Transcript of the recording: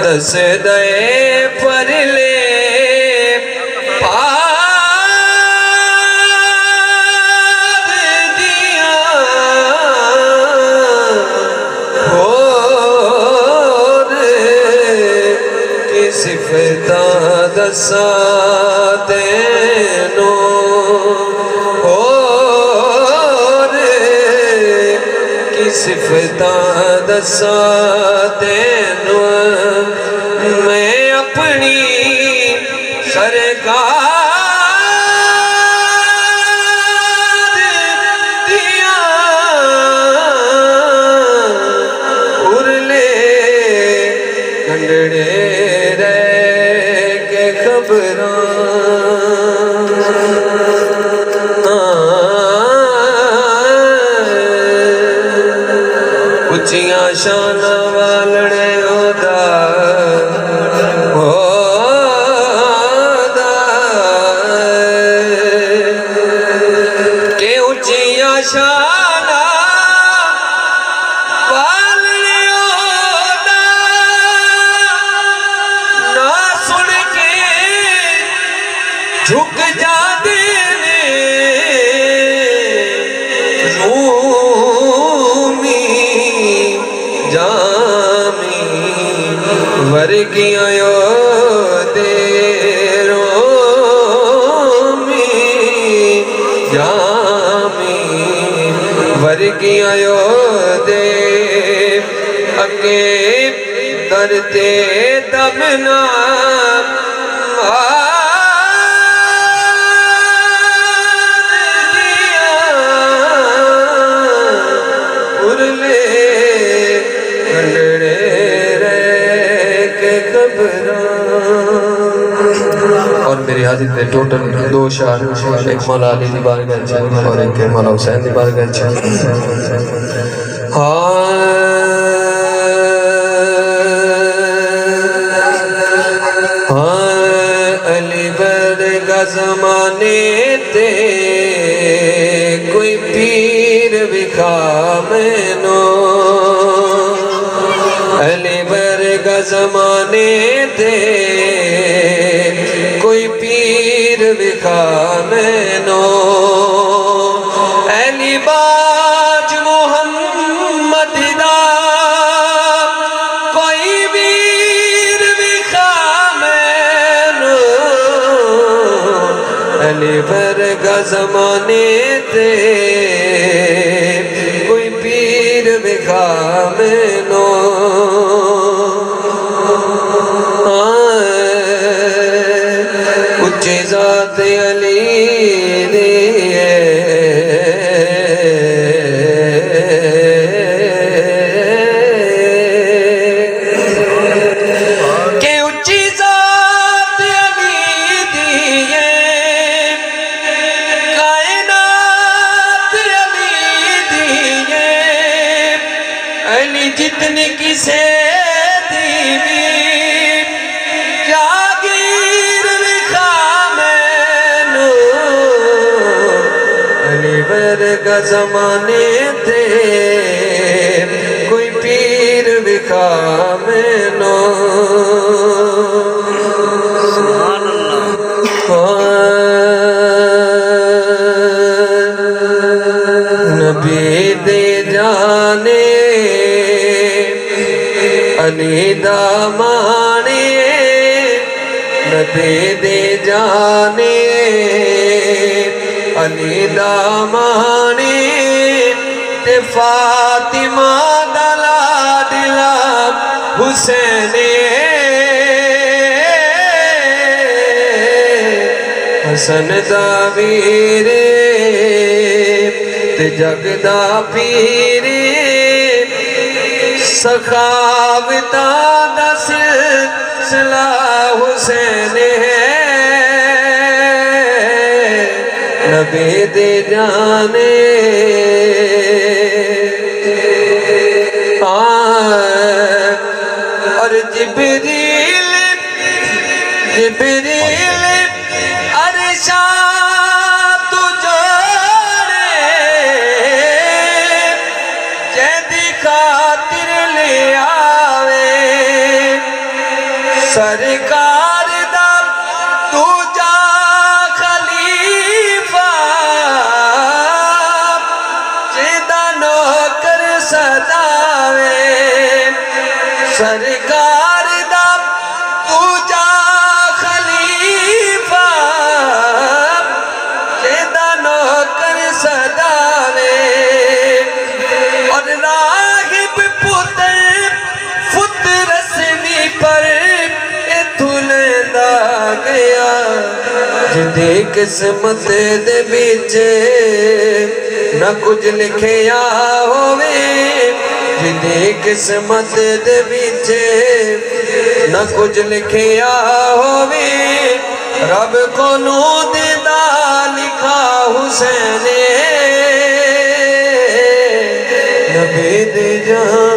दस दे पर ले पार दिया हो की सिफता दसा तेनो हो की सिफता दसा तेनो मैं अपनी सरकार दिया उरले कंडड़े रह के खबरां उच्चियां शाना वालड़े शाना ना सुन के झुक जाते ने रूमी जामी वर्गियां वर्गियां दे अगे करते दमना उरले कंडड़े रह के खबरां। और मेरी हाजिर में टोटल 2 शार, एक मौला अली दी बारगाह और एक मौला हुसैन दी बारगाह। अली बरगा ज़माने ते कोई पीर विखा मैनो, अली बरगा ज़माने ते कोई पीर विखा मैनो, अली बाज मोहम्मद दा कोई वीर विखा मैनो, अली बरगा ज़माने ते कोई पीर विखा मैनो। ज़ात अली दिए के ऊंची ज़ात अली दिए कायनात अली दिए अली जितनी किसे दीवी बरगा ज़माने ते कोई पीर विखा मैनो। नबी दे जाने अली दा माने, नबी दे जाने अली दा माने फातिमा दा लाडला हुसैन हसन दा वीर ते जगदा पीर सखावता दा सिलसिला हुसैन नबी दे जाने और जिब्रील जिब्रील अरशा तू जोड़े जैदी खातिर ले आवे सरकार दा तू जा खलीफा जेदा नौकर सदावे सरकार दा तू जा खलीफा जेदा नौकर सदावे और राहिब पुत्र फुत रस्मी पर इथुलदा गया जिंदी किस्मत दे विच न कुछ लिखिया होवे जिंदी किस्मत दे विच न कुछ लिखिया होवे रब कोनू देदा लिखा हुसैन नबी दे जान